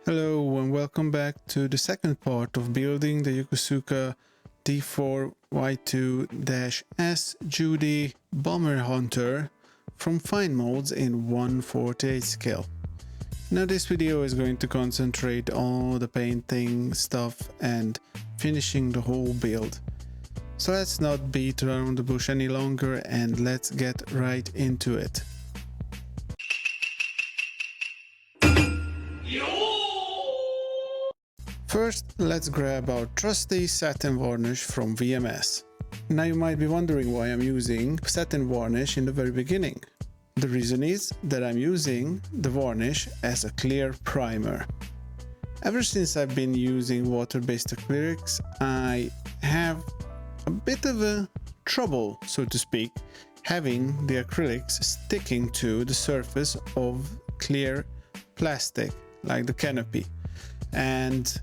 Hello and welcome back to the second part of building the Yokosuka D4Y2-S Judy Bomber Hunter from FineMolds in 1/48 scale. Now this video is going to concentrate on the painting stuff and finishing the whole build. So let's not beat around the bush any longer and let's get right into it. First, let's grab our trusty satin varnish from VMS. Now you might be wondering why I'm using satin varnish in the very beginning. The reason is that I'm using the varnish as a clear primer. Ever since I've been using water-based acrylics, I have a bit of a trouble, so to speak, having the acrylics sticking to the surface of clear plastic like the canopy. And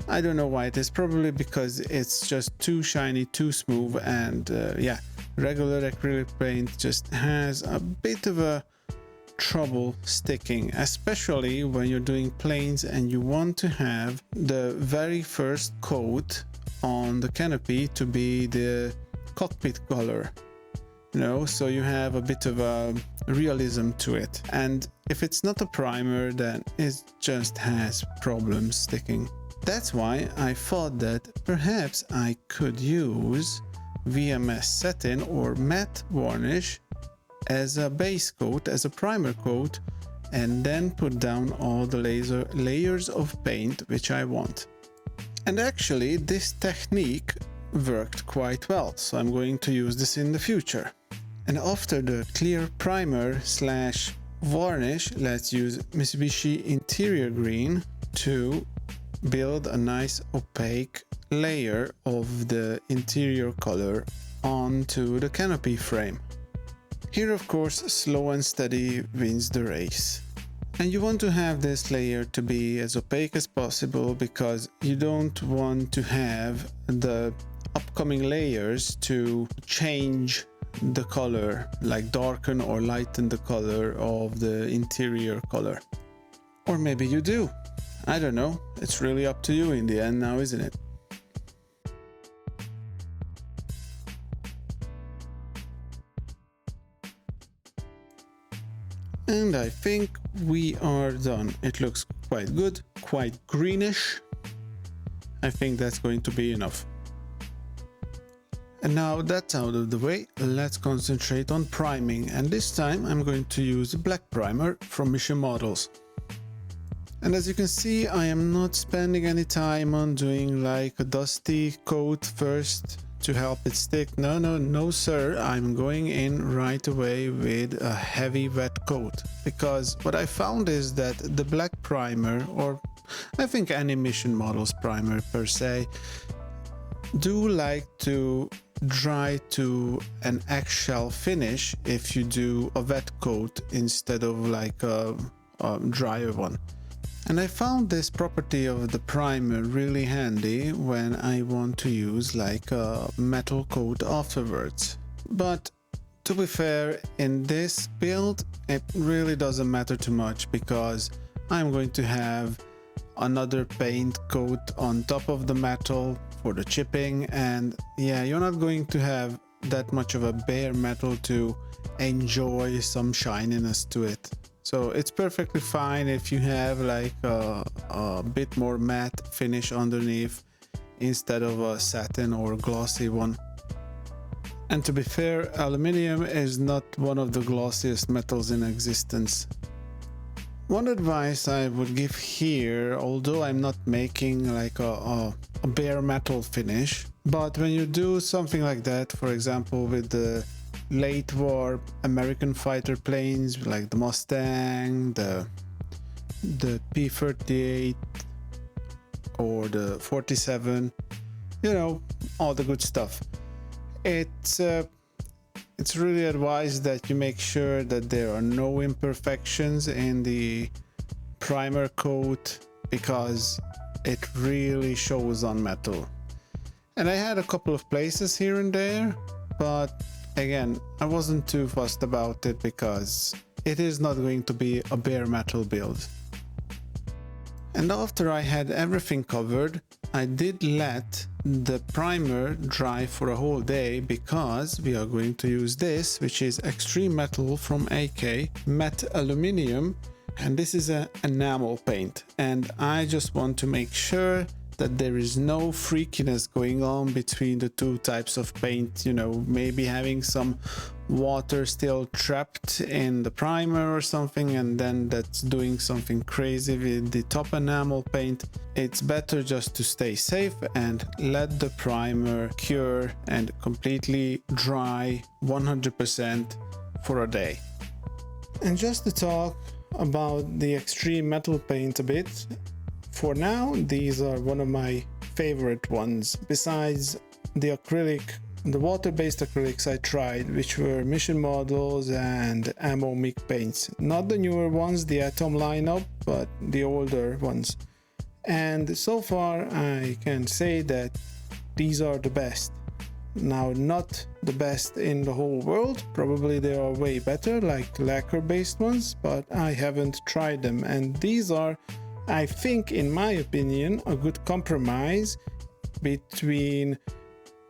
I don't know why it is, probably because it's just too shiny, too smooth, and yeah, regular acrylic paint just has a bit of a trouble sticking, especially when you're doing planes and you want to have the very first coat on the canopy to be the cockpit color, you know, so you have a bit of a realism to it. And if it's not a primer, then it just has problems sticking. That's why I thought that perhaps I could use VMS satin or matte varnish as a base coat, as a primer coat, and then put down all the layers of paint which I want. And actually this technique worked quite well, so I'm going to use this in the future. And after the clear primer slash varnish, let's use Mitsubishi Interior Green to build a nice opaque layer of the interior color onto the canopy frame. Here, of course, slow and steady wins the race. And you want to have this layer to be as opaque as possible because you don't want to have the upcoming layers to change the color, like darken or lighten the color of the interior color. Or maybe you do. I don't know. It's really up to you in the end now, isn't it? And I think we are done. It looks quite good, quite greenish. I think that's going to be enough. And now that's out of the way, let's concentrate on priming. And this time I'm going to use a black primer from Mission Models. And as you can see, I am not spending any time on doing like a dusty coat first to help it stick. No sir, I'm going in right away with a heavy wet coat. Because what I found is that the black primer, or I think any Mission Models primer per se, do like to dry to an eggshell finish if you do a wet coat instead of like a drier one. And I found this property of the primer really handy when I want to use like a metal coat afterwards. But to be fair, in this build it really doesn't matter too much because I'm going to have another paint coat on top of the metal for the chipping, and yeah, you're not going to have that much of a bare metal to enjoy some shininess to it. So it's perfectly fine if you have like a bit more matte finish underneath instead of a satin or glossy one. And to be fair, aluminium is not one of the glossiest metals in existence. One advice I would give here, although I'm not making like a bare metal finish, but when you do something like that, for example with the late war American fighter planes like the Mustang, the P-38 or the 47, you know, all the good stuff. It's really advised that you make sure that there are no imperfections in the primer coat because it really shows on metal. And I had a couple of places here and there, but again, I wasn't too fussed about it because it is not going to be a bare metal build. And after I had everything covered, I did let the primer dry for a whole day because we are going to use this, which is Extreme Metal from AK, matte aluminium, and this is an enamel paint. And I just want to make sure that there is no freakiness going on between the two types of paint, you know, maybe having some water still trapped in the primer or something, and then that's doing something crazy with the top enamel paint. It's better just to stay safe and let the primer cure and completely dry 100% for a day. And just to talk about the Extreme Metal paint a bit, for now, these are one of my favorite ones, besides the acrylic, the water-based acrylics I tried, which were Mission Models and Ammo Mic paints. Not the newer ones, the Atom lineup, but the older ones. And so far, I can say that these are the best. Now, not the best in the whole world, probably they are way better, like lacquer-based ones, but I haven't tried them, and these are, I think, in my opinion, a good compromise between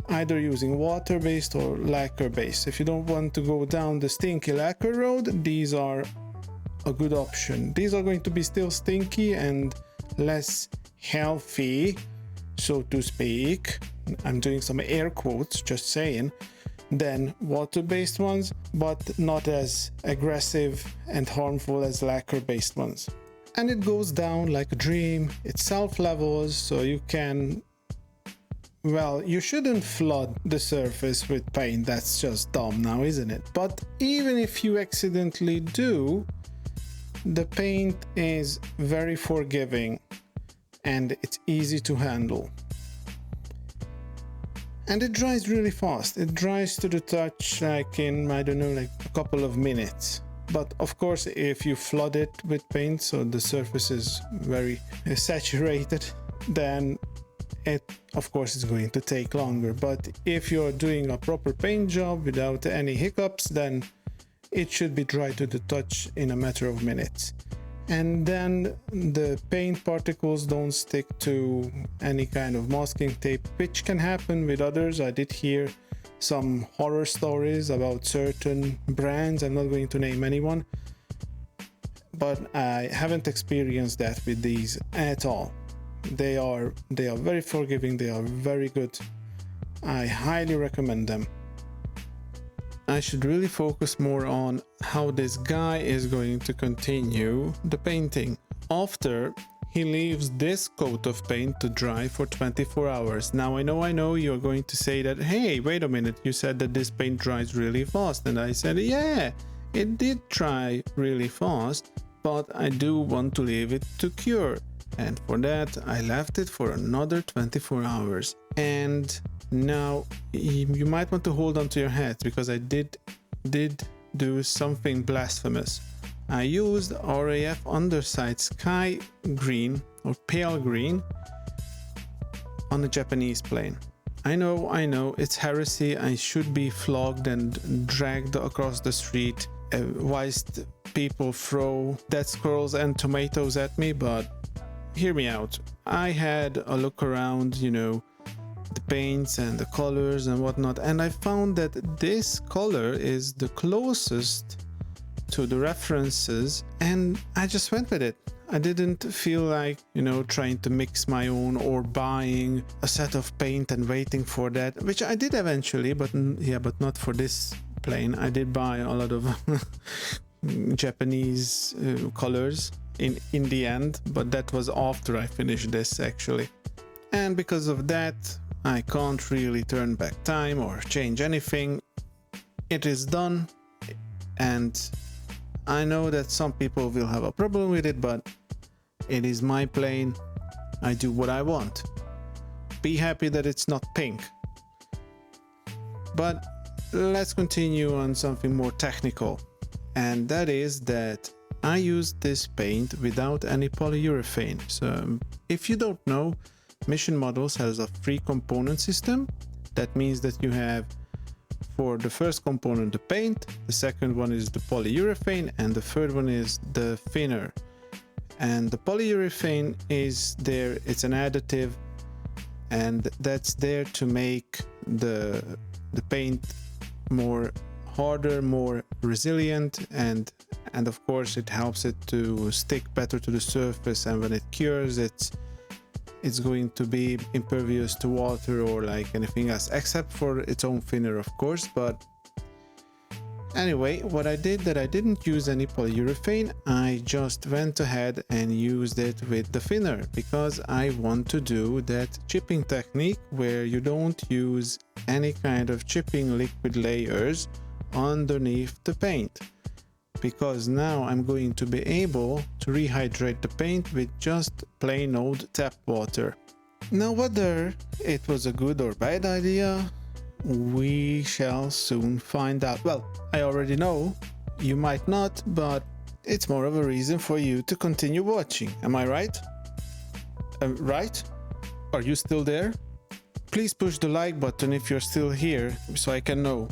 either using water-based or lacquer-based. If you don't want to go down the stinky lacquer road, these are a good option. These are going to be still stinky and less healthy, so to speak. I'm doing some air quotes, just saying, than water-based ones, but not as aggressive and harmful as lacquer-based ones. And it goes down like a dream. It self-levels, so you can, well, you shouldn't flood the surface with paint. That's just dumb now, isn't it? But even if you accidentally do, the paint is very forgiving and it's easy to handle. And it dries really fast. It dries to the touch like in, I don't know, like a couple of minutes. But of course, if you flood it with paint, so the surface is very saturated, then it of course is going to take longer. But if you're doing a proper paint job without any hiccups, then it should be dry to the touch in a matter of minutes. And then the paint particles don't stick to any kind of masking tape, which can happen with others. I did hear some horror stories about certain brands. I'm not going to name anyone, but I haven't experienced that with these at all. They are very forgiving. They are very good. I highly recommend them. I should really focus more on how this guy is going to continue the painting. After he leaves this coat of paint to dry for 24 hours. Now I know you're going to say that, hey, wait a minute, you said that this paint dries really fast. And I said, yeah, it did dry really fast, but I do want to leave it to cure. And for that, I left it for another 24 hours. And now you might want to hold on to your hat, because I did do something blasphemous. I used RAF Undersight Sky Green or Pale Green on a Japanese plane. I know, it's heresy. I should be flogged and dragged across the street whilst people throw dead squirrels and tomatoes at me, but hear me out. I had a look around, you know, the paints and the colors and whatnot, and I found that this color is the closest to the references, and I just went with it. I didn't feel like, you know, trying to mix my own or buying a set of paint and waiting for that, which I did eventually, but yeah, but not for this plane. I did buy a lot of Japanese colors in the end, but that was after I finished this actually. And because of that, I can't really turn back time or change anything. It is done, and I know that some people will have a problem with it, but it is my plane. I do what I want. Be happy that it's not pink. But let's continue on something more technical, and that is that I used this paint without any polyurethane. So if you don't know, Mission Models has a 3-component system. That means that you have, for the first component, the paint, the second one is the polyurethane, and the third one is the thinner. and the polyurethane is there. It's an additive, and that's there to make the paint more harder, more resilient, and of course it helps it to stick better to the surface, and when it cures it's going to be impervious to water or like anything else, except for its own thinner, of course. But anyway, what I did, that I didn't use any polyurethane, I just went ahead and used it with the thinner, because I want to do that chipping technique where you don't use any kind of chipping liquid layers underneath the paint, because now I'm going to be able to rehydrate the paint with just plain old tap water. Now, whether it was a good or bad idea, we shall soon find out. Well, I already know, you might not, but it's more of a reason for you to continue watching. Am I right? Right? Are you still there? Please push the like button if you're still here, so I can know.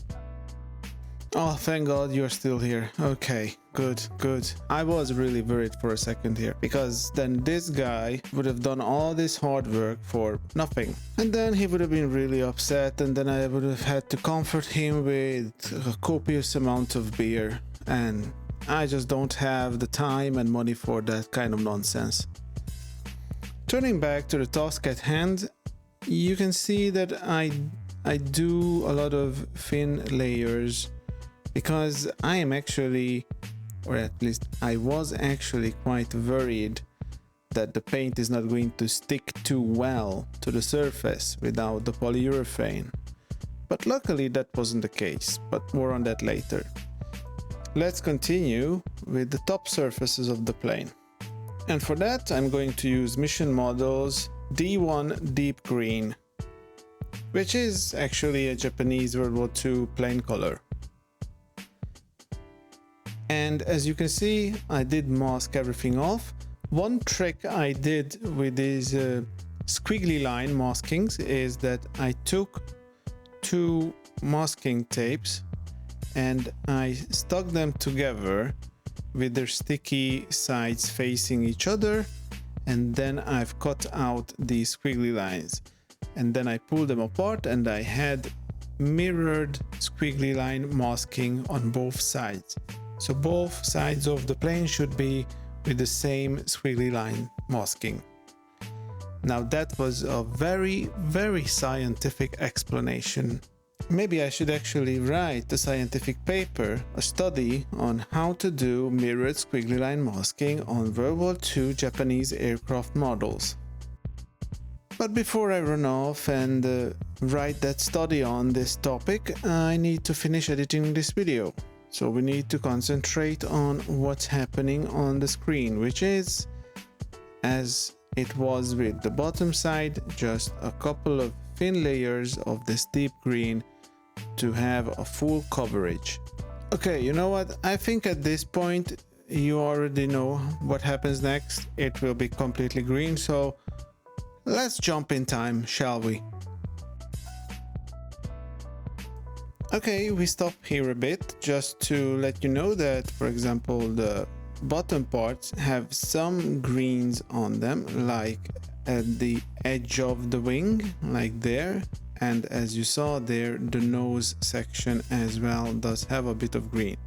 Oh, thank God you're still here. Okay, good. I was really worried for a second here, because then this guy would have done all this hard work for nothing. And then he would have been really upset, and then I would have had to comfort him with a copious amount of beer. And I just don't have the time and money for that kind of nonsense. Turning back to the task at hand, you can see that I do a lot of thin layers, because I am actually, or at least I was actually quite worried that the paint is not going to stick too well to the surface without the polyurethane. But luckily that wasn't the case, but more on that later. Let's continue with the top surfaces of the plane. And for that I'm going to use Mission Models D1 Deep Green, which is actually a Japanese World War II plane color. And as you can see, I did mask everything off. One trick I did with these squiggly line maskings is that I took two masking tapes and I stuck them together with their sticky sides facing each other, and then I've cut out these squiggly lines, and then I pulled them apart and I had mirrored squiggly line masking on both sides. So both sides of the plane should be with the same squiggly line masking. Now that was a very scientific explanation. Maybe I should actually write a scientific paper, a study on how to do mirrored squiggly line masking on World War II Japanese aircraft models. But before I run off and write that study on this topic, I need to finish editing this video. So we need to concentrate on what's happening on the screen, which is, as it was with the bottom side, just a couple of thin layers of this deep green to have a full coverage. Okay, you know what? I think at this point you already know what happens next. It will be completely green, so let's jump in time, shall we? Okay, we stop here a bit just to let you know that, for example, the bottom parts have some greens on them, like at the edge of the wing, like there, and as you saw there, the nose section as well does have a bit of green,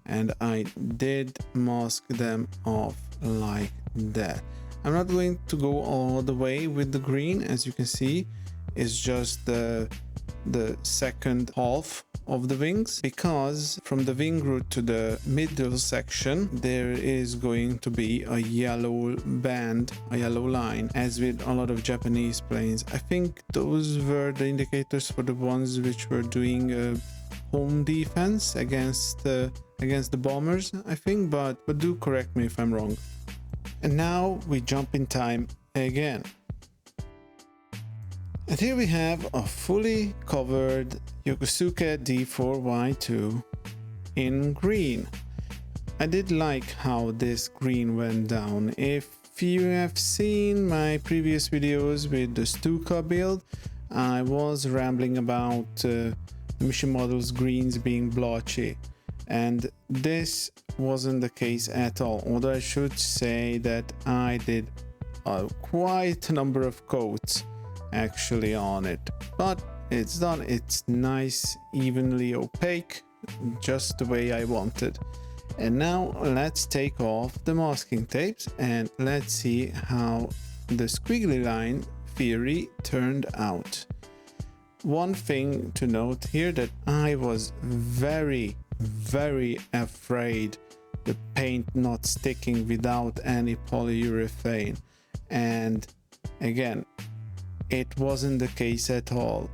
and I did mask them off like that. I'm not going to go all the way with the green. As you can see, it's just the second half of the wings, because from the wing root to the middle section there is going to be a yellow band, a yellow line, as with a lot of Japanese planes. I think those were the indicators for the ones which were doing home defense against the bombers, I think, but do correct me if I'm wrong. And now we jump in time again. And here we have a fully covered Yokosuka D4Y2 in green. I did like how this green went down. If you have seen my previous videos with the Stuka build, I was rambling about Mission Models greens being blotchy. And this wasn't the case at all, although I should say that I did quite a number of coats actually on it, but it's done. It's nice, evenly opaque, just the way I wanted. And now let's take off the masking tapes and let's see how the squiggly line theory turned out. One thing to note here, that I was very afraid the paint not sticking without any polyurethane, and again, it wasn't the case at all.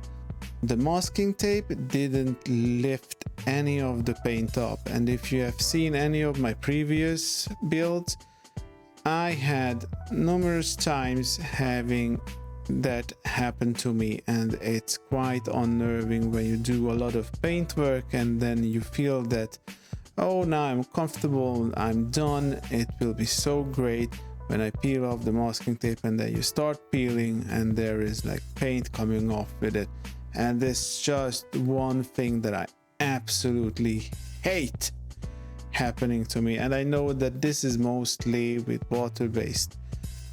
The masking tape didn't lift any of the paint up, and if you have seen any of my previous builds, I had numerous times having that happen to me, and it's quite unnerving when you do a lot of paint work and then you feel that, oh, now I'm comfortable, I'm done, it will be so great when I peel off the masking tape, and then you start peeling and there is like paint coming off with it. And it's just one thing that I absolutely hate happening to me. And I know that this is mostly with water-based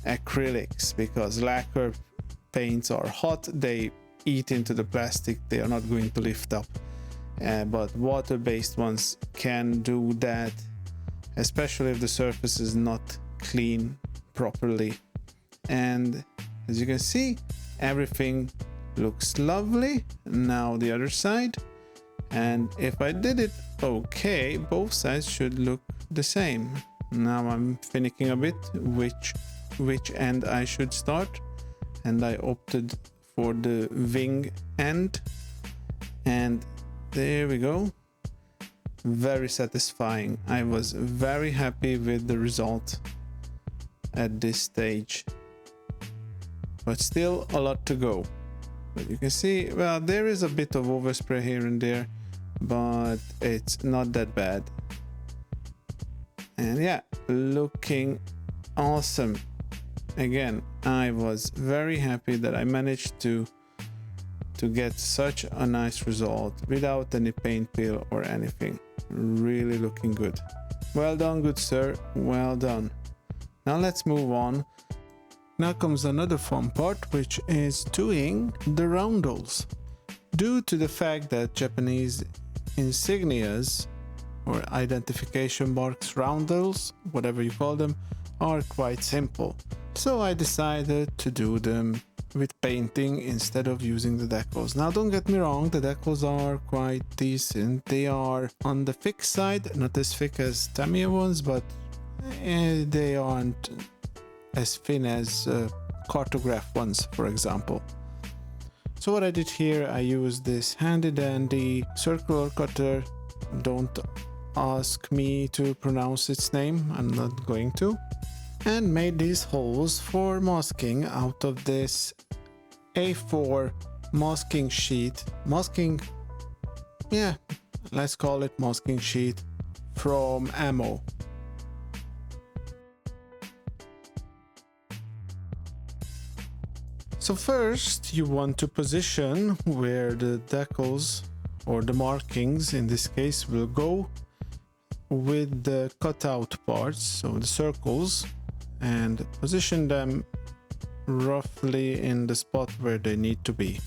acrylics, because lacquer paints are hot, they eat into the plastic, they are not going to lift up, but water-based ones can do that, especially if the surface is not clean properly. And as you can see, everything looks lovely. Now the other side, and if I did it okay, both sides should look the same. Now I'm finicking a bit which end I should start, and I opted for the wing end, and there we go. Very satisfying. I was very happy with the result at this stage, but still a lot to go. But you can see, well, there is a bit of overspray here and there, but it's not that bad. And yeah, looking awesome. Again, I was very happy that I managed to get such a nice result without any paint peel or anything. Really looking good. Well done, good sir, well done. Now let's move on. Now comes another fun part, which is doing the roundels. Due to the fact that Japanese insignias or identification marks, roundels, whatever you call them, are quite simple. So I decided to do them with painting instead of using the decals. Now don't get me wrong, the decals are quite decent. They are on the thick side, not as thick as Tamiya ones, but they aren't as thin as cartograph ones, for example. So what I did here, I used this handy dandy circular cutter. Don't ask me to pronounce its name, I'm not going to. And made these holes for masking out of this A4 masking sheet. Let's call it masking sheet from Ammo. So first you want to position where the decals or the markings in this case will go with the cutout parts, so the circles, and position them roughly in the spot where they need to be.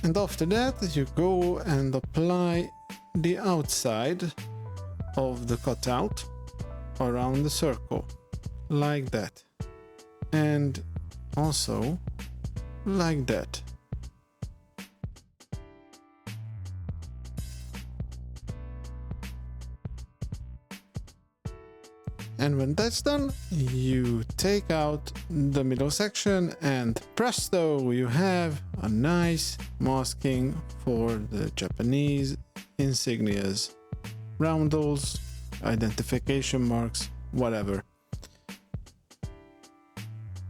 And after that you go and apply the outside of the cutout around the circle, like that, and also like that. And when that's done, you take out the middle section and presto, you have a nice masking for the Japanese insignias, roundels, identification marks, whatever.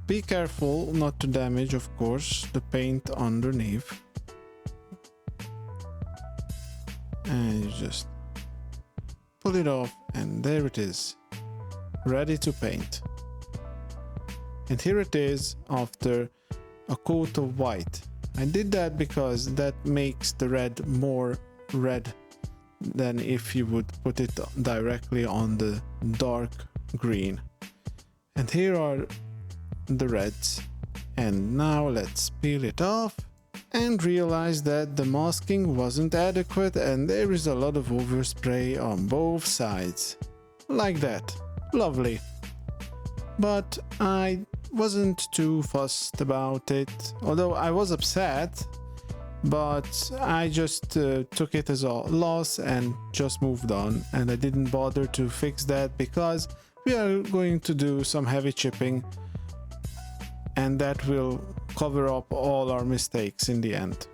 Be careful not to damage, of course, the paint underneath. And you just pull it off, and there it is. ready to paint. And here it is after a coat of white. I did that because that makes the red more red than if you would put it directly on the dark green. And here are the reds. And now let's peel it off and realize that the masking wasn't adequate and there is a lot of overspray on both sides. Like that. Lovely. But I wasn't too fussed about it, although I was upset, but I just took it as a loss and just moved on, and I didn't bother to fix that because we are going to do some heavy chipping and that will cover up all our mistakes in the end.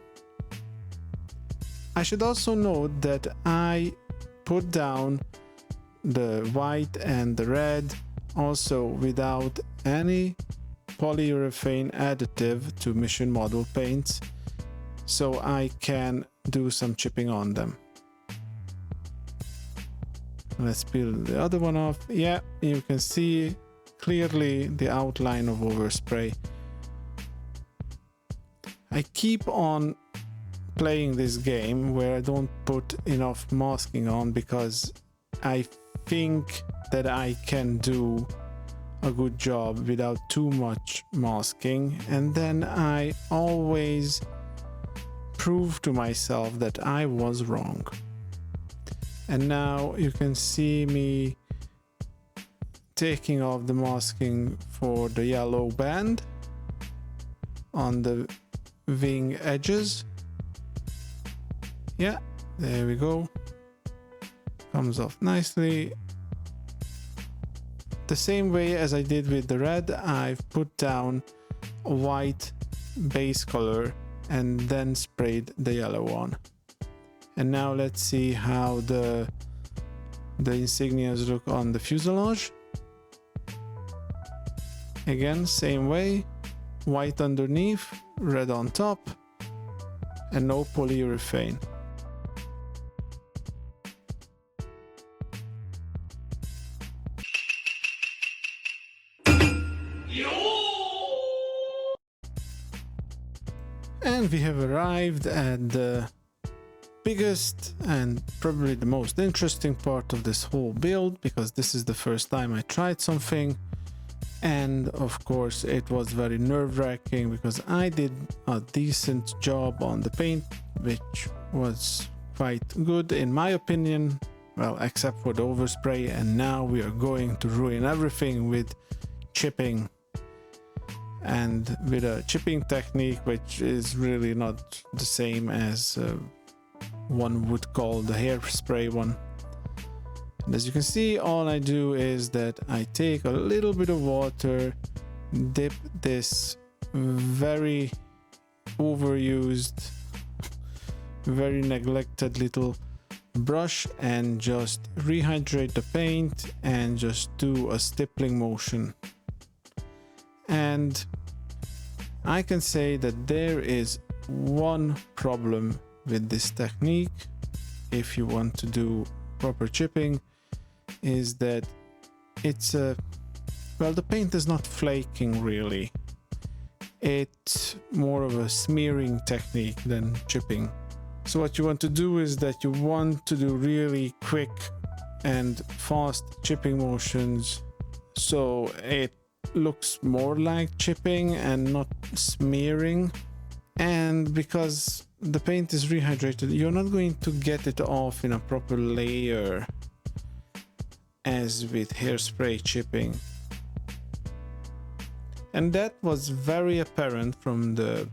I should also note that I put down the white and the red also without any polyurethane additive to mission model paints, so I can do some chipping on them. Let's peel the other one off. Yeah, you can see clearly the outline of overspray. I keep on playing this game where I don't put enough masking on because I think that I can do a good job without too much masking, and then I always prove to myself that I was wrong. And now you can see me taking off the masking for the yellow band on the wing edges. Yeah, there we go. Comes off nicely. The same way as I did with the red, I've put down a white base color and then sprayed the yellow on. And now let's see how the insignias look on the fuselage. Again, same way, white underneath, red on top, and no polyurethane. And we have arrived at the biggest and probably the most interesting part of this whole build, because this is the first time I tried something, and of course it was very nerve-wracking because I did a decent job on the paint, which was quite good in my opinion, well, except for the overspray, and now we are going to ruin everything with chipping, and with a chipping technique which is really not the same as one would call the hairspray one. And as you can see, all I do is that I take a little bit of water, dip this very overused, very neglected little brush, and just rehydrate the paint and just do a stippling motion. And I can say that there is one problem with this technique if you want to do proper chipping, is that it's well, the paint is not flaking really. It's more of a smearing technique than chipping. So what you want to do is that you want to do really quick and fast chipping motions so it looks more like chipping and not smearing. And because the paint is rehydrated, you're not going to get it off in a proper layer as with hairspray chipping. And that was very apparent from the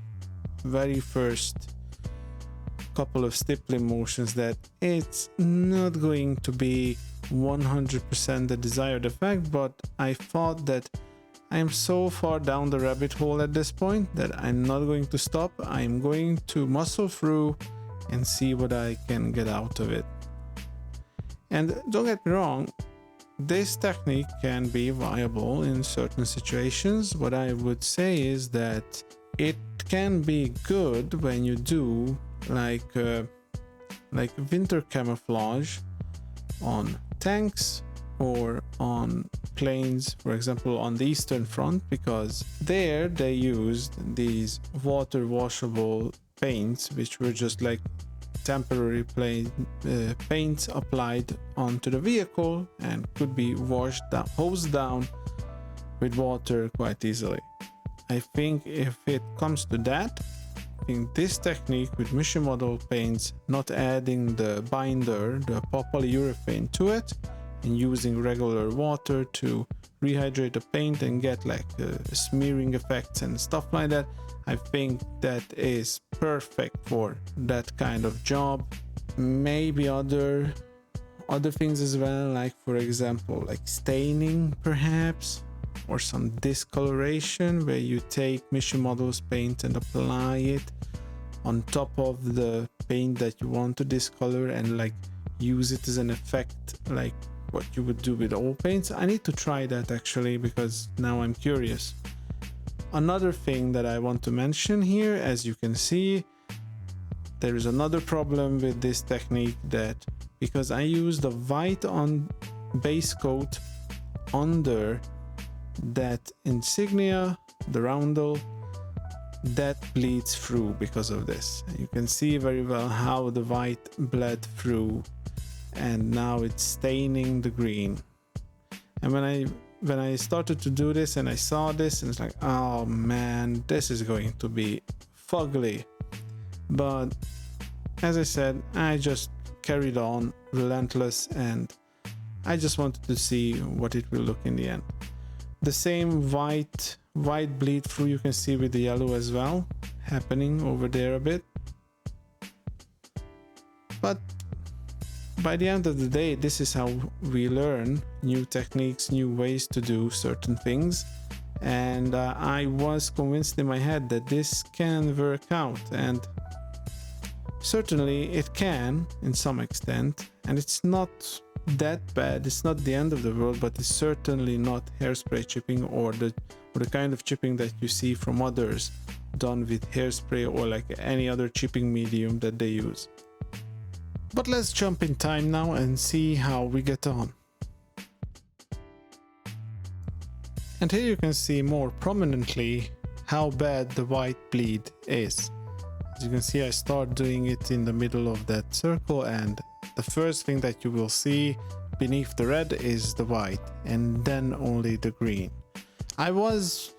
very first couple of stippling motions, that it's not going to be 100% the desired effect, but I thought that I am so far down the rabbit hole at this point that I'm not going to stop. I'm going to muscle through and see what I can get out of it. And don't get me wrong, this technique can be viable in certain situations. What I would say is that it can be good when you do like winter camouflage on tanks or on planes, for example on the Eastern Front, because there they used these water washable paints, which were just like temporary paints applied onto the vehicle and could be washed down, hosed down with water quite easily. I think if it comes to that, I think this technique with mission model paints, not adding the binder, the polyurethane to it, and using regular water to rehydrate the paint and get like smearing effects and stuff like that, I think that is perfect for that kind of job. Maybe other things as well, like for example like staining perhaps, or some discoloration where you take mission models paint and apply it on top of the paint that you want to discolor and like use it as an effect, like what you would do with all paints. I need to try that actually, because now I'm curious. Another thing that I want to mention here, as you can see, there is another problem with this technique, that because I use the white on base coat under that insignia, the roundel, that bleeds through because of this. You can see very well how the white bled through, and now it's staining the green. And when I started to do this and I saw this, and it's like, oh man, this is going to be fugly. But as I said, I just carried on relentless, and I just wanted to see what it will look in the end. The same white bleed through you can see with the yellow as well, happening over there a bit. But by the end of the day, this is how we learn new techniques, new ways to do certain things. And I was convinced in my head that this can work out, and certainly it can in some extent, and it's not that bad. It's not the end of the world, but it's certainly not hairspray chipping or the kind of chipping that you see from others done with hairspray or like any other chipping medium that they use. But let's jump in time now and see how we get on. And here you can see more prominently how bad the white bleed is. As you can see, I start doing it in the middle of that circle, and the first thing that you will see beneath the red is the white, and then only the green. I was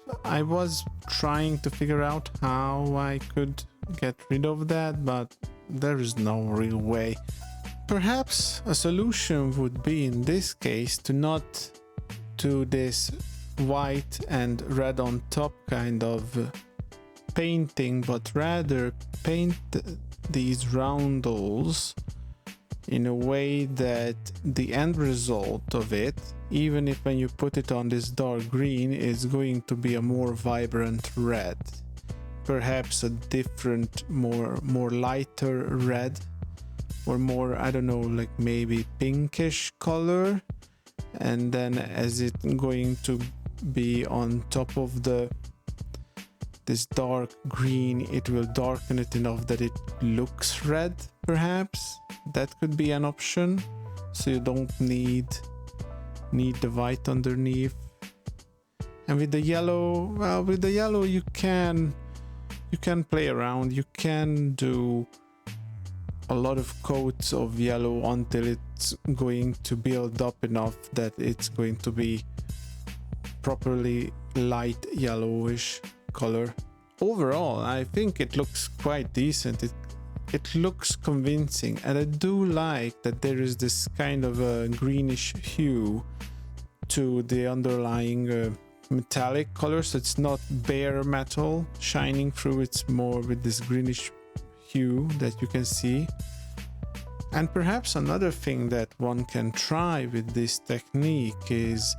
trying to figure out how I could get rid of that, but there is no real way. Perhaps a solution would be in this case to not do this white and red on top kind of painting, but rather paint these roundels in a way that the end result of it, even if when you put it on this dark green, is going to be a more vibrant red, perhaps a different, more lighter red, or more, I don't know, like maybe pinkish color, and then as it going to be on top of this dark green, it will darken it enough that it looks red. Perhaps that could be an option, so you don't need the white underneath. And with the yellow, well, with the yellow you can play around. You can do a lot of coats of yellow until it's going to build up enough that it's going to be properly light yellowish color. Overall, I think it looks quite decent. It looks convincing, and I do like that there is this kind of a greenish hue to the underlying metallic color, so it's not bare metal shining through, it's more with this greenish hue that you can see. And perhaps another thing that one can try with this technique is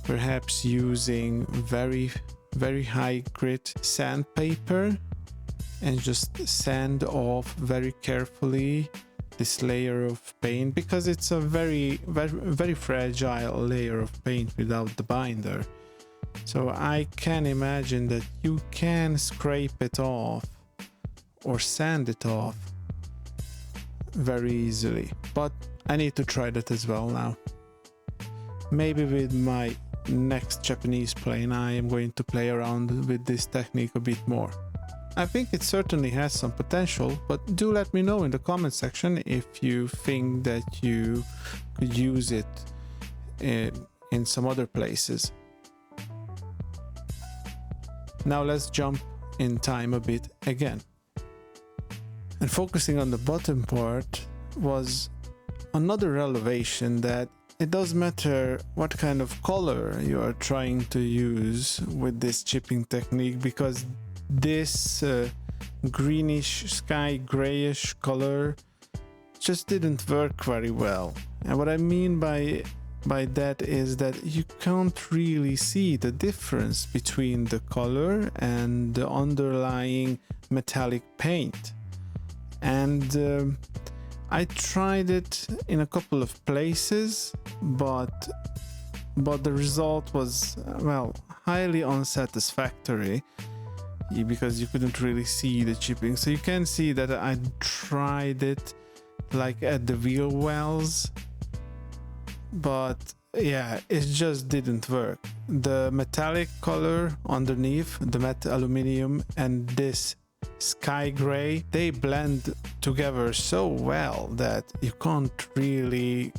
perhaps using very high grit sandpaper and just sand off very carefully this layer of paint, because it's a very fragile layer of paint without the binder. So I can imagine that you can scrape it off or sand it off very easily, but I need to try that as well now. maybe with my next Japanese plane I am going to play around with this technique a bit more. I think it certainly has some potential, but do let me know in the comment section if you think that you could use it in some other places. Now let's jump in time a bit again. And focusing on the bottom part was another elevation that it does matter what kind of color you are trying to use with this chipping technique, because this greenish sky grayish color just didn't work very well. And what I mean by that is that you can't really see the difference between the color and the underlying metallic paint. And I tried it in a couple of places, but the result was, well, highly unsatisfactory, because you couldn't really see the chipping. So you can see that I tried it like at the wheel wells, but yeah, it just didn't work. The metallic color underneath, the matte aluminium, and this sky gray, they blend together so well that you can't really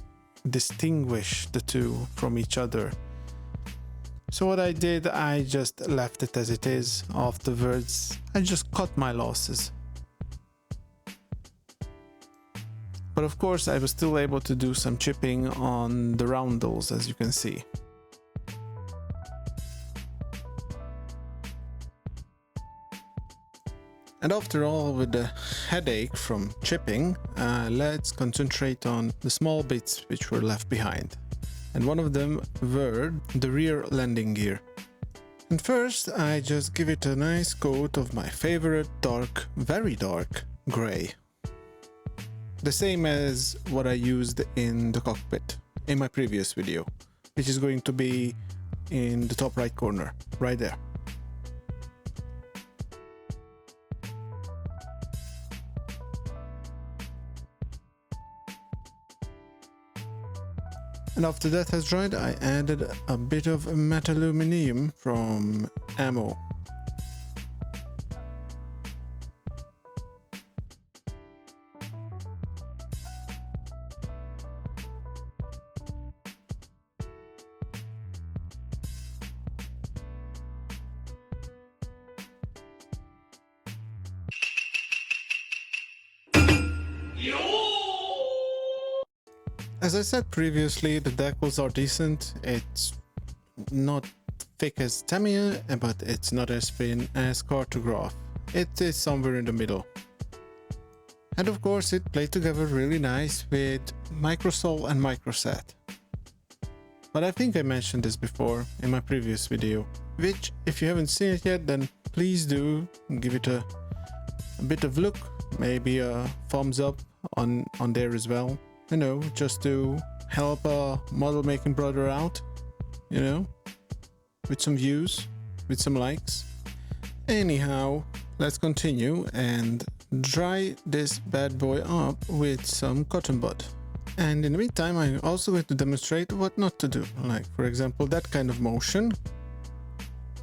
distinguish the two from each other. So what I did, I just left it as it is. Afterwards, I just cut my losses. But of course, I was still able to do some chipping on the roundels, as you can see. And after all, with the headache from chipping, let's concentrate on the small bits which were left behind. And one of them were the rear landing gear. And first, I just give it a nice coat of my favorite dark, very dark gray. The same as what I used in the cockpit in my previous video, which is going to be in the top right corner, right there. And after that has dried, I added a bit of matte aluminium from ammo. As I said previously, the decals are decent. It's not thick as Tamiya, but it's not as thin as Cartograph. It is somewhere in the middle. And of course, it played together really nice with Microsol and Microsat. But I think I mentioned this before in my previous video, which if you haven't seen it yet, then please do give it a bit of look, maybe a thumbs up on there as well. You know, just to help a model making brother out, you know, with some views, with some likes. Anyhow, let's continue and dry this bad boy up with some cotton bud. And in the meantime, I'm also going to demonstrate what not to do. Like, for example, that kind of motion,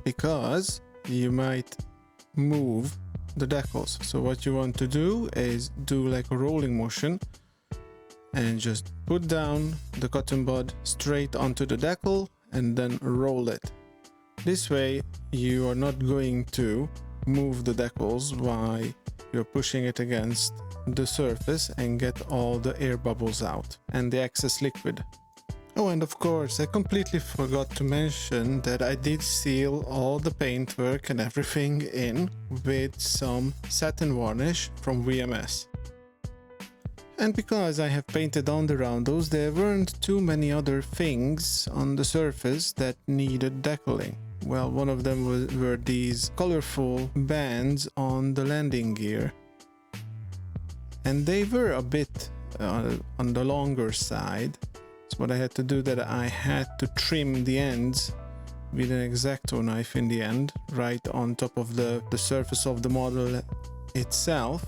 because you might move the decals. So what you want to do is do like a rolling motion, and just put down the cotton bud straight onto the decal and then roll it. This way you are not going to move the decals while you're pushing it against the surface and get all the air bubbles out and the excess liquid. Oh, and of course, I completely forgot to mention that I did seal all the paintwork and everything in with some satin varnish from VMS. And because I have painted on the roundels, there weren't too many other things on the surface that needed decaling. Well, one of them were these colorful bands on the landing gear. And they were a bit on the longer side. So what I had to do, that I had to trim the ends with an X-Acto knife in the end, right on top of the surface of the model itself.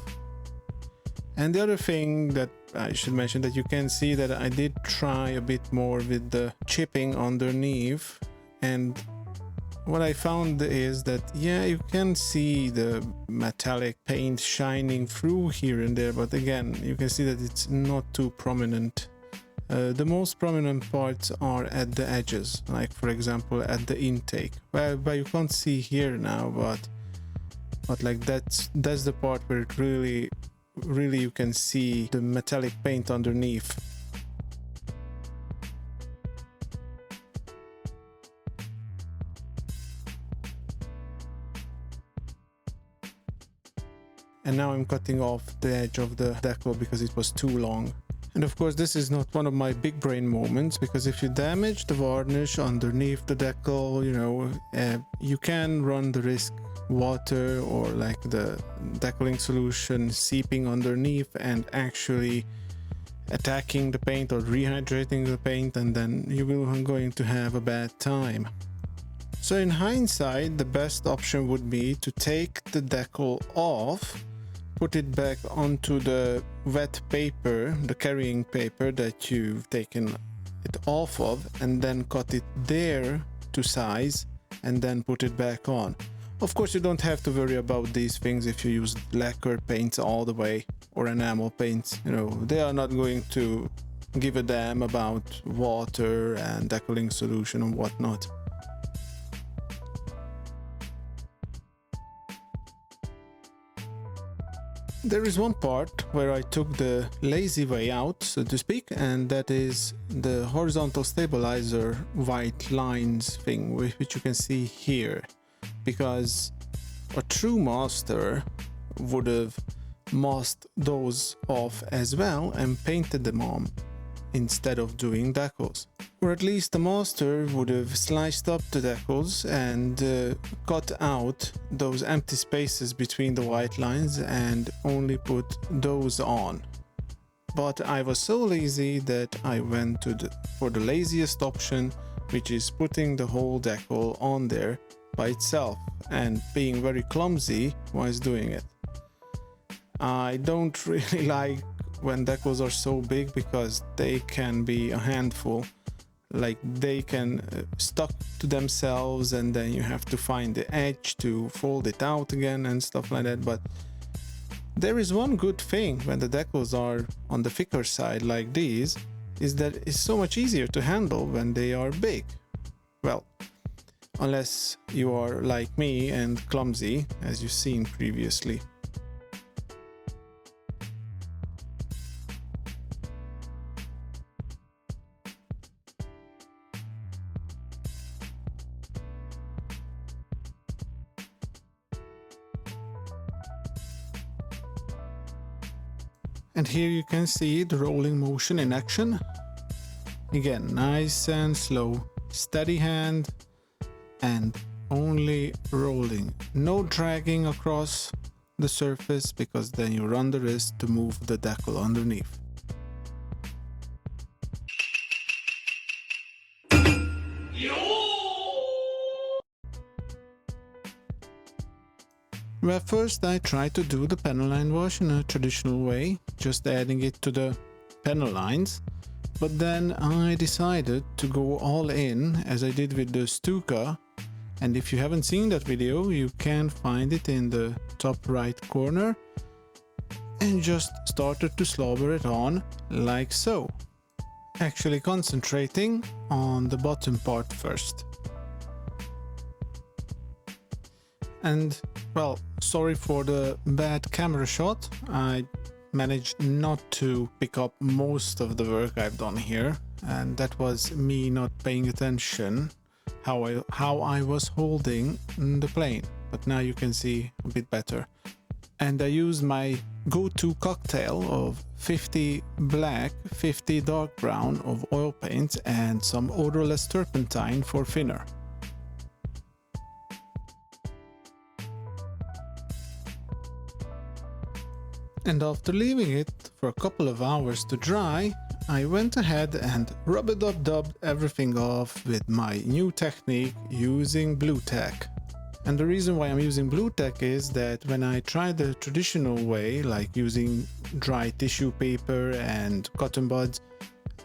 And the other thing that I should mention that you can see that I did try a bit more with the chipping underneath, and what I found is that, yeah, you can see the metallic paint shining through here and there, but again, you can see that it's not too prominent. The most prominent parts are at the edges, like for example at the intake. Well, you can't see here now, but like that's the part where it really you can see the metallic paint underneath. And now I'm cutting off the edge of the decal because it was too long. And of course this is not one of my big brain moments, because if you damage the varnish underneath the decal, you know, you can run the risk water or like the decaling solution seeping underneath and actually attacking the paint or rehydrating the paint, and then you will going to have a bad time. So in hindsight, the best option would be to take the decal off, put it back onto the wet paper, the carrying paper that you've taken it off of, and then cut it there to size and then put it back on. Of course, you don't have to worry about these things if you use lacquer paints all the way or enamel paints. You know, they are not going to give a damn about water and decaling solution and whatnot. There is one part where I took the lazy way out, so to speak, and that is the horizontal stabilizer white lines thing, which you can see here, because a true master would have masked those off as well and painted them on instead of doing decals. Or at least the master would have sliced up the decals and cut out those empty spaces between the white lines and only put those on. But I was so lazy that I went for the laziest option, which is putting the whole decal on there by itself and being very clumsy whilst doing it. I don't really like when decals are so big because they can be a handful. Like they can stuck to themselves and then you have to find the edge to fold it out again and stuff like that. But there is one good thing when the decals are on the thicker side like these, is that it's so much easier to handle when they are big. Well, unless you are like me and clumsy, as you've seen previously. And here you can see the rolling motion in action. Again, nice and slow, steady hand, and only rolling. No dragging across the surface, because then you run the risk to move the decal underneath. Well, first I tried to do the panel line wash in a traditional way, just adding it to the panel lines, but then I decided to go all in, as I did with the Stuka, and if you haven't seen that video, you can find it in the top right corner, and just started to slobber it on like so, actually concentrating on the bottom part first. And well, sorry for the bad camera shot. I managed not to pick up most of the work I've done here, and that was me not paying attention how I was holding the plane. But now you can see a bit better. And I used my go-to cocktail of 50 black, 50 dark brown of oil paints and some odorless turpentine for thinner. And after leaving it for a couple of hours to dry, I went ahead and rub-a-dub-dubbed everything off with my new technique using blue tack. And the reason why I'm using Blue Tack is that when I tried the traditional way, like using dry tissue paper and cotton buds,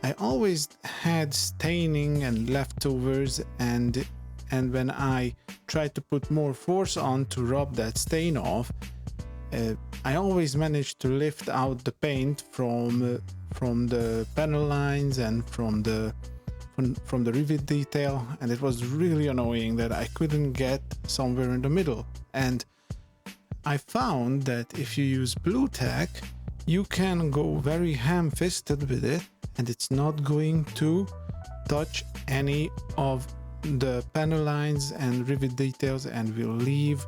I always had staining and leftovers, and when I tried to put more force on to rub that stain off, I always managed to lift out the paint from the panel lines and from the rivet detail, and it was really annoying that I couldn't get somewhere in the middle. And I found that if you use Blue Tack, you can go very ham-fisted with it, and it's not going to touch any of the panel lines and rivet details, and will leave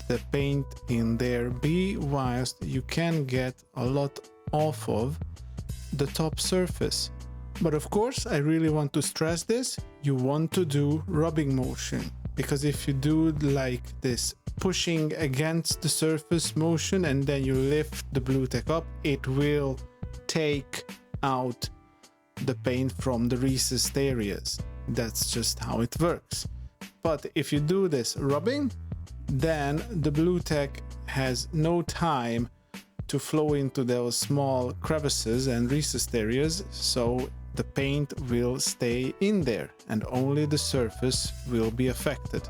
the paint in there be, whilst you can get a lot off of the top surface. But of course, I really want to stress this, you want to do rubbing motion, because if you do like this pushing against the surface motion and then you lift the Blue Tack up, it will take out the paint from the recessed areas. That's just how it works. But if you do this rubbing, then the Blue Tack has no time to flow into those small crevices and recessed areas, so the paint will stay in there and only the surface will be affected.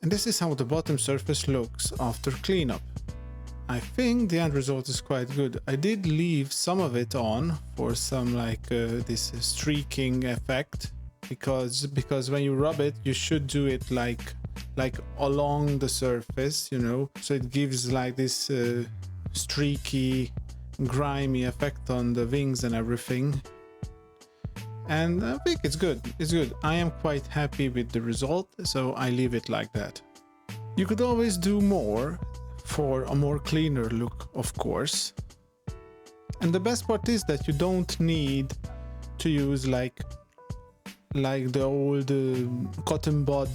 And this is how the bottom surface looks after cleanup. I think the end result is quite good. I did leave some of it on for some this streaking effect, because when you rub it, you should do it like along the surface, you know, so it gives like this streaky, grimy effect on the wings and everything. And I think it's good. It's good. I am quite happy with the result, so I leave it like that. You could always do more for a more cleaner look, of course. And the best part is that you don't need to use like the old cotton bud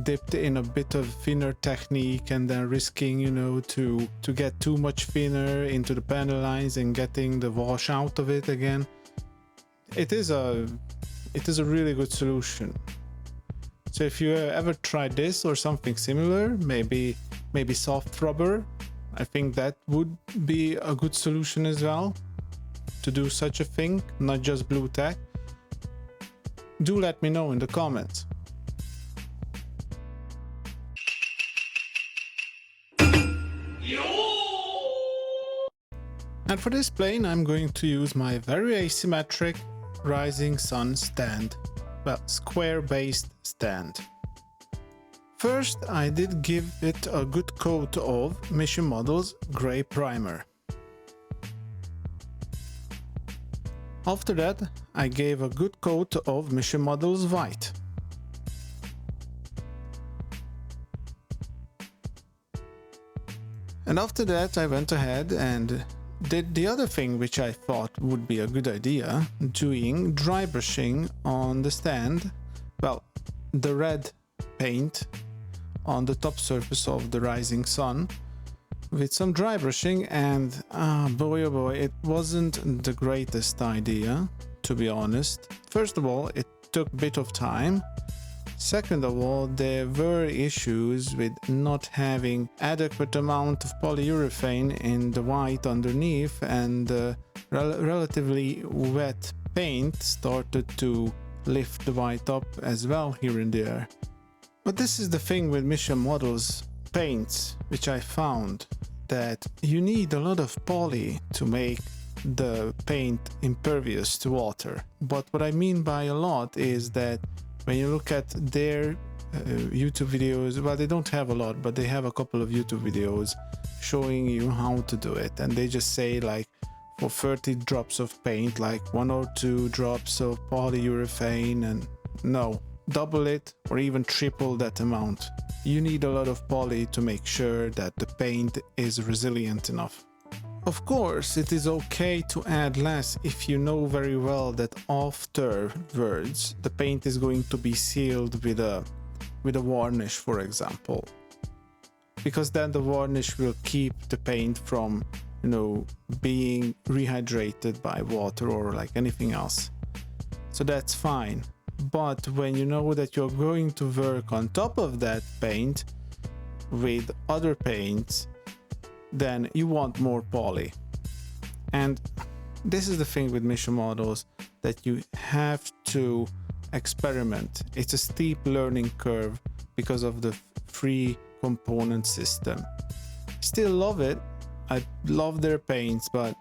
dipped in a bit of thinner technique and then risking, you know, to get too much thinner into the panel lines and getting the wash out of it again. It is a really good solution. So if you ever tried this or something similar, maybe soft rubber, I think that would be a good solution as well to do such a thing, not just Blue Tack. Do let me know in the comments. And for this plane, I'm going to use my very asymmetric Rising Sun stand, well, square-based stand. First, I did give it a good coat of Mission Models Grey Primer. After that, I gave a good coat of Mission Models White. And after that, I went ahead and did the other thing which I thought would be a good idea, doing dry brushing on the stand, well, the red paint on the top surface of the Rising Sun with some dry brushing, and boy oh boy, it wasn't the greatest idea, to be honest. First of all, it took a bit of time. Second of all, there were issues with not having adequate amount of polyurethane in the white underneath, and relatively wet paint started to lift the white up as well here and there. But this is the thing with Mission Models paints, which I found, that you need a lot of poly to make the paint impervious to water. But what I mean by a lot is that when you look at their YouTube videos, well, they don't have a lot, but they have a couple of YouTube videos showing you how to do it, and they just say like for 30 drops of paint, like 1 or 2 drops of polyurethane, and no, double it or even triple that amount. You need a lot of poly to make sure that the paint is resilient enough. Of course, it is okay to add less if you know very well that afterwards the paint is going to be sealed with a varnish, for example, because then the varnish will keep the paint from being rehydrated by water or like anything else. So that's fine. But when you know that you're going to work on top of that paint with other paints, then you want more poly. And this is the thing with mission models, that you have to experiment. It's a steep learning curve because of the free component system. Still love it. I love their paints, but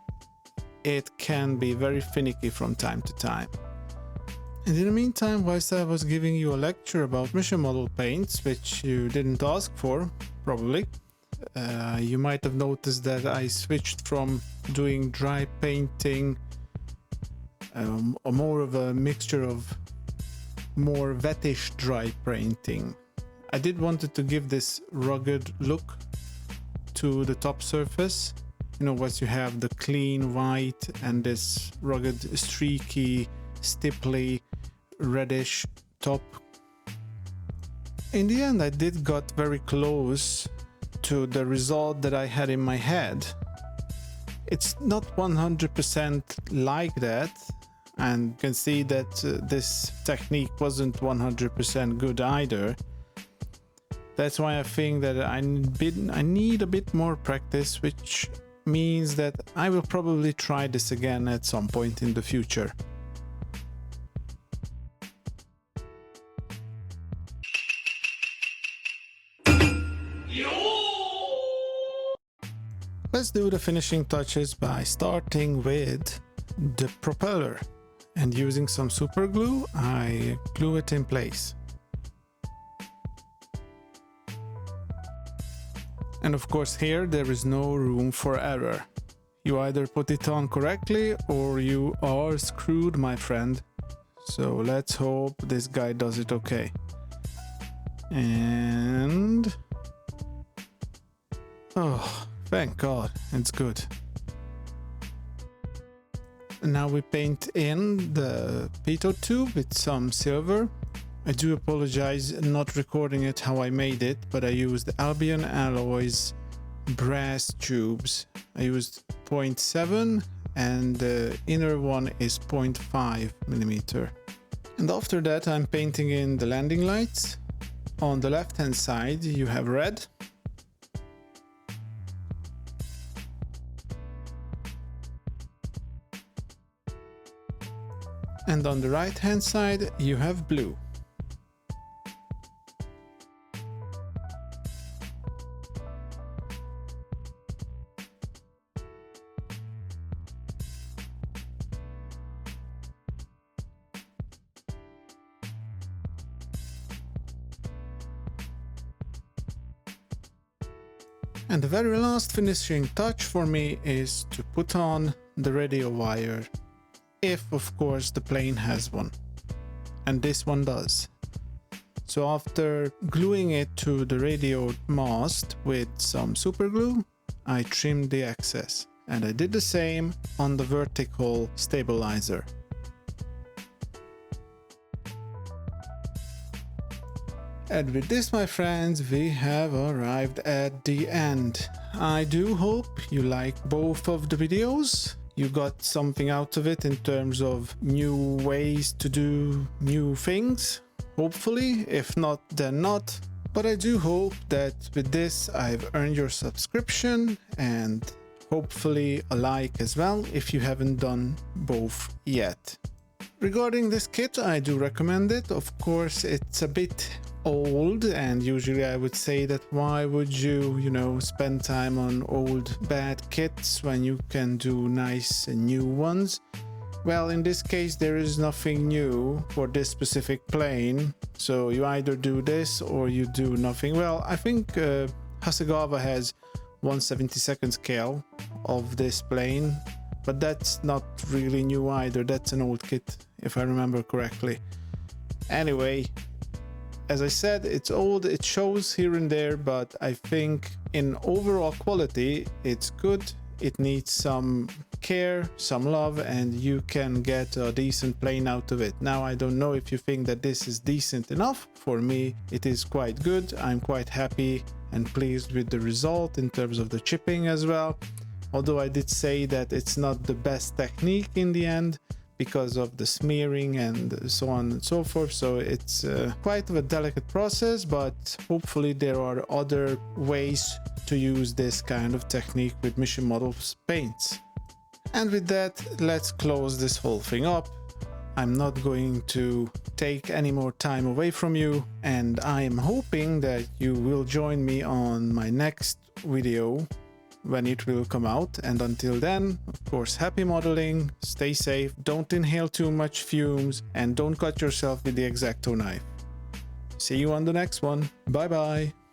it can be very finicky from time to time. And in the meantime, whilst I was giving you a lecture about mission model paints, which you didn't ask for, probably, you might have noticed that I switched from doing dry painting, more of a mixture of more wettish dry painting. I did wanted to give this rugged look to the top surface. Once you have the clean white and this rugged, streaky, stipply, reddish top. In the end, I did got very close to the result that I had in my head. It's not 100% like that, and you can see that this technique wasn't 100% good either. That's why I think that I need a bit more practice, which means that I will probably try this again at some point in the future. Let's do the finishing touches by starting with the propeller, and using some super glue, I glue it in place. And of course here there is no room for error. You either put it on correctly or you are screwed, my friend. So let's hope this guy does it okay. And oh, thank God, it's good. And now we paint in the pitot tube with some silver. I do apologize not recording it how I made it, but I used Albion Alloys brass tubes. I used 0.7 and the inner one is 0.5 millimeter. And after that I'm painting in the landing lights. On the left hand side you have red. And on the right hand side you have blue. And the very last finishing touch for me is to put on the radio wire, if of course the plane has one, and this one does. So after gluing it to the radio mast with some super glue, I trimmed the excess, and I did the same on the vertical stabilizer. And with this, my friends, we have arrived at the end. I do hope you like both of the videos. You got something out of it in terms of new ways to do new things, hopefully. If not, then not. But I do hope that with this I've earned your subscription and hopefully a like as well if you haven't done both yet. Regarding this kit, I do recommend it. Of course, it's a bit old, and usually I would say that why would you spend time on old bad kits when you can do nice and new ones. Well, in this case there is nothing new for this specific plane, so you either do this or you do nothing. Well, I think Hasegawa has 1/72nd scale of this plane, but that's not really new either. That's an old kit if I remember correctly. Anyway, as I said, it's old, it shows here and there, but I think in overall quality it's good. It needs some care, some love, and you can get a decent plane out of it. Now, I don't know if you think that this is decent enough. For me, it is quite good. I'm quite happy and pleased with the result in terms of the chipping as well. although I did say that it's not the best technique in the end because of the smearing and so on and so forth. So it's quite of a delicate process, but hopefully there are other ways to use this kind of technique with Mission Models paints. And with that, let's close this whole thing up. I'm not going to take any more time away from you, and I am hoping that you will join me on my next video when it will come out. And until then, of course, happy modeling, stay safe, don't inhale too much fumes, and don't cut yourself with the X-Acto knife. See you on the next one. Bye bye.